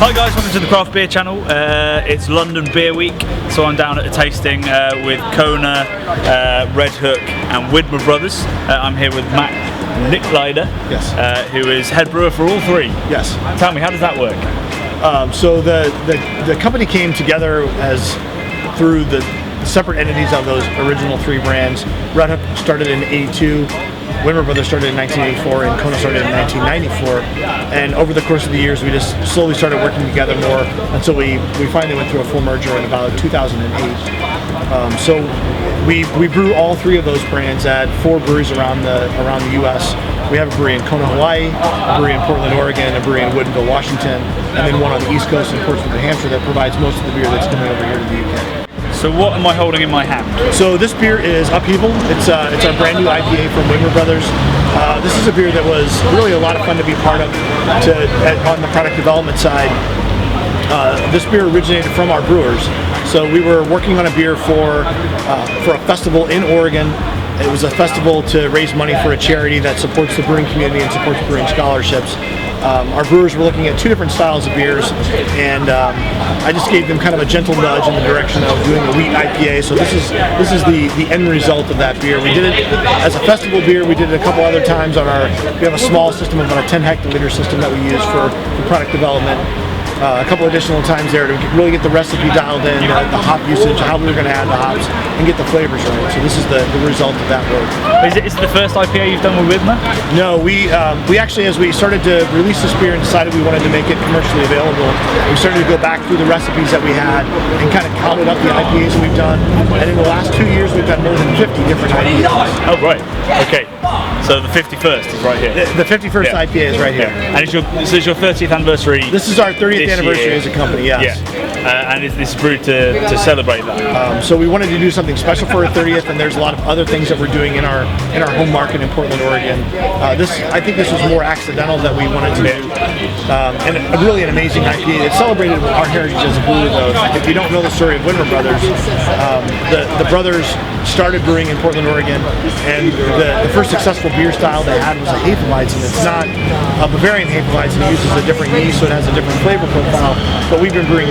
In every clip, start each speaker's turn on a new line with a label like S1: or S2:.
S1: Hi guys, welcome to the Craft Beer Channel. It's London Beer Week, so I'm down at a tasting with Kona, Red Hook and Widmer Brothers. I'm here with Mike Licklider,
S2: yes,
S1: who is head brewer for all three.
S2: Yes.
S1: Tell me, how does that work?
S2: So the company came together as through the separate entities of those original three brands. Red Hook started in '82. Widmer Brothers started in 1984 and Kona started in 1994, and over the course of the years we just slowly started working together more until we finally went through a full merger in about 2008. So we brew all three of those brands at 4 breweries around the US. We have a brewery in Kona, Hawaii, a brewery in Portland, Oregon, a brewery in Woodinville, Washington, and then one on the East Coast in Portsmouth, New Hampshire that provides most of the beer that's coming over here to the UK.
S1: So what am I holding in my hand?
S2: So this beer is Upheaval. It's our brand new IPA from Widmer Brothers. This is a beer that was really a lot of fun to be part of on the product development side. This beer originated from our brewers. So we were working on a beer for a festival in Oregon. It was a festival to raise money for a charity that supports the brewing community and supports brewing scholarships. Our brewers were looking at 2 different styles of beers, and I just gave them kind of a gentle nudge in the direction of doing a wheat IPA. So this is the end result of that beer. We did it as a festival beer. We did it a couple other times on we have a small system of about a 10 hectoliter system that we use for product development. A couple additional times there to really get the recipe dialed in, the hop usage, how we were going to add the hops, and get the flavors right. So this is the result of that work.
S1: Is it the first IPA you've done with Widmer?
S2: No, we actually, as we started to release this beer and decided we wanted to make it commercially available, we started to go back through the recipes that we had and kind of counted up the IPAs that we've done. And in the last 2 years, we've done more than 50 different IPAs.
S1: Oh, right. Okay. So the 51st is right here.
S2: The 51st IPA is right here.
S1: Yeah. And it's your 30th anniversary.
S2: This is our 30th anniversary as a company, yes.
S1: Yeah. And is this brewed to celebrate that?
S2: So we wanted to do something special for our 30th, and there's a lot of other things that we're doing in our home market in Portland, Oregon. I think this was more accidental that we wanted to do, and really an amazing IPA. It celebrated our heritage as a brewer, though. If you don't know the story of Widmer Brothers, the brothers started brewing in Portland, Oregon, and the first successful beer style they had was a Hefeweizen. It's not a Bavarian Hefeweizen. It uses a different yeast, so it has a different flavor profile. But we've been brewing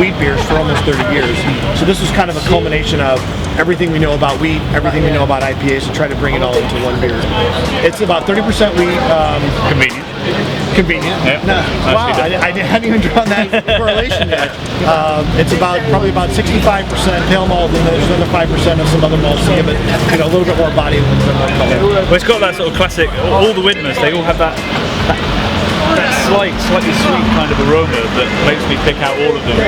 S2: wheat beers for almost 30 years. So this was kind of a culmination of everything we know about wheat, everything we know about IPAs, to try to bring it all into one beer. It's about 30% wheat. Convenient.
S1: Yeah.
S2: No, wow, I hadn't even drawn that correlation yet. It's probably about 65% pale malt, and there's another 5% of some other malts to give it a little bit more body and a little bit more color.
S1: Well, it's got that sort of classic. All the Widmers, they all have that slightly sweet kind of aroma that makes me pick out all of them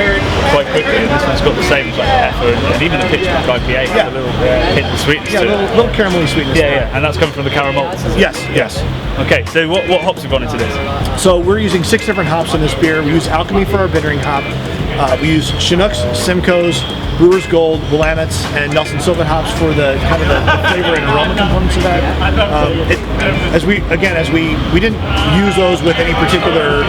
S1: quite quickly. And this one's got the same like pepper and even the pitchfork IPA has a little hint of sweetness to it.
S2: Yeah, a little caramelly sweetness.
S1: Yeah, and that's coming from the caramel malts.
S2: Yes.
S1: Okay, so what hops have gone into this?
S2: So we're using 6 different hops in this beer. We use Alchemy for our bittering hop. We use Chinooks, Simcoe's, Brewer's Gold, Willamette's, and Nelson Sauvin hops for the kind of the flavor and aroma components of that. As we didn't use those with any particular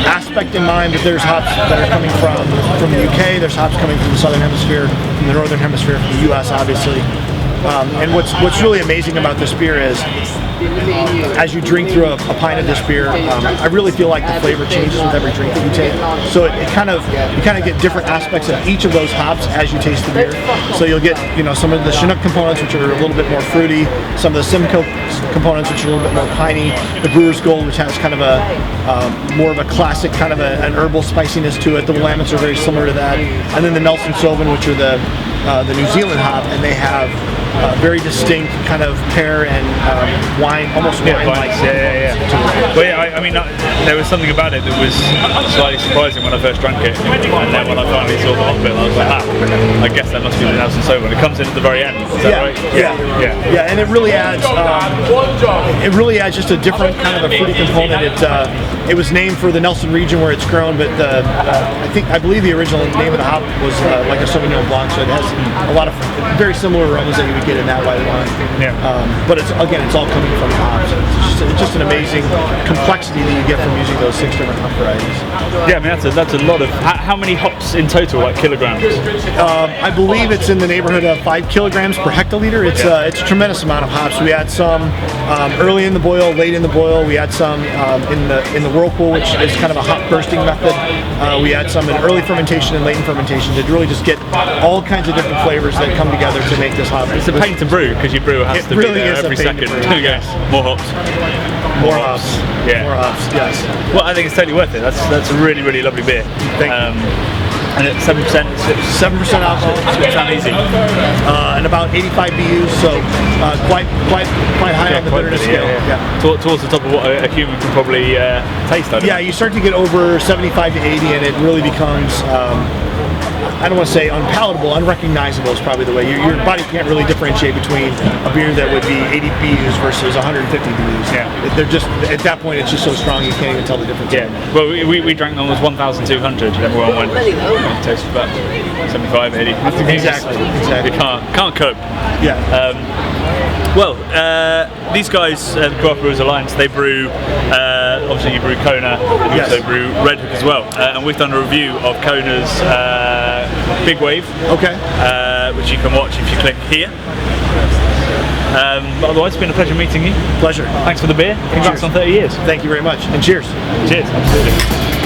S2: aspect in mind, but there's hops that are coming from the UK, there's hops coming from the Southern Hemisphere, from the Northern Hemisphere, from the US, obviously. And what's really amazing about this beer is, as you drink through a pint of this beer, I really feel like the flavor changes with every drink that you take. So you kind of get different aspects of each of those hops as you taste the beer. So you'll get some of the Chinook components, which are a little bit more fruity, some of the Simcoe components, which are a little bit more piney, the Brewer's Gold, which has kind of a more of a classic kind of an herbal spiciness to it. The Willamettes are very similar to that, and then the Nelson Sauvin, which are the New Zealand hop, and they have very distinct kind of pear and wine, almost wine-like.
S1: Yeah. Well, I mean, there was something about it that was slightly surprising when I first drank it, and then when I finally saw the hop bill, I was like, I guess that must be the Nelson Sauvin. It comes in at the very end. Is that right?
S2: Yeah, and it really adds just a different kind of a fruity component. It was named for the Nelson region where it's grown, but I believe the original name of the hop was like a Sauvignon Blanc, so it has a lot of very similar aromas that you would get in that white wine. But it's all coming from the hops. It's just an amazing complexity that you get from using those 6 different hop varieties.
S1: Yeah, I mean that's a lot of. How many hops in total, like kilograms?
S2: I believe it's in the neighborhood of 5 kilograms per hectoliter. It's a tremendous amount of hops. We had some early in the boil, late in the boil. We had some in the whirlpool, which is kind of a hop bursting method. We had some in early fermentation and late in fermentation to really just get all kinds of different flavors that come together to make this hop.
S1: It's a pain to brew because your brewer has to
S2: really
S1: be there
S2: is
S1: every second.
S2: Yes.
S1: More hops.
S2: More hops.
S1: Yeah.
S2: More hops. Yes.
S1: Well, I think it's totally worth it. That's a really, really lovely beer.
S2: Thank you.
S1: And it's 7%.
S2: 7% alcohol.
S1: It's not easy.
S2: And about 85 BUs, so quite high on the bitterness scale. Yeah.
S1: Towards the top of what a human can probably taste.
S2: Yeah, you start to get over 75 to 80, and it really becomes. I don't want to say unpalatable, unrecognizable is probably the way. Your body can't really differentiate between a beer that would be 80 BUs versus 150 BUs.
S1: Yeah.
S2: They're just, at that point, it's just so strong you can't even tell the difference.
S1: Yeah. Well, we drank almost 1,200 and everyone went, it tastes about 75, 80.
S2: Exactly.
S1: You can't cope.
S2: Yeah.
S1: These guys, the Craft Brewers Alliance, they brew, obviously you brew Kona, you also brew Red Hook as well. And we've done a review of Kona's Big Wave,
S2: Okay.
S1: which you can watch if you click here. But otherwise, it's been a pleasure meeting you.
S2: Pleasure.
S1: Thanks for the beer. Congrats on 30 years.
S2: Thank you very much. And cheers.
S1: Cheers. Absolutely.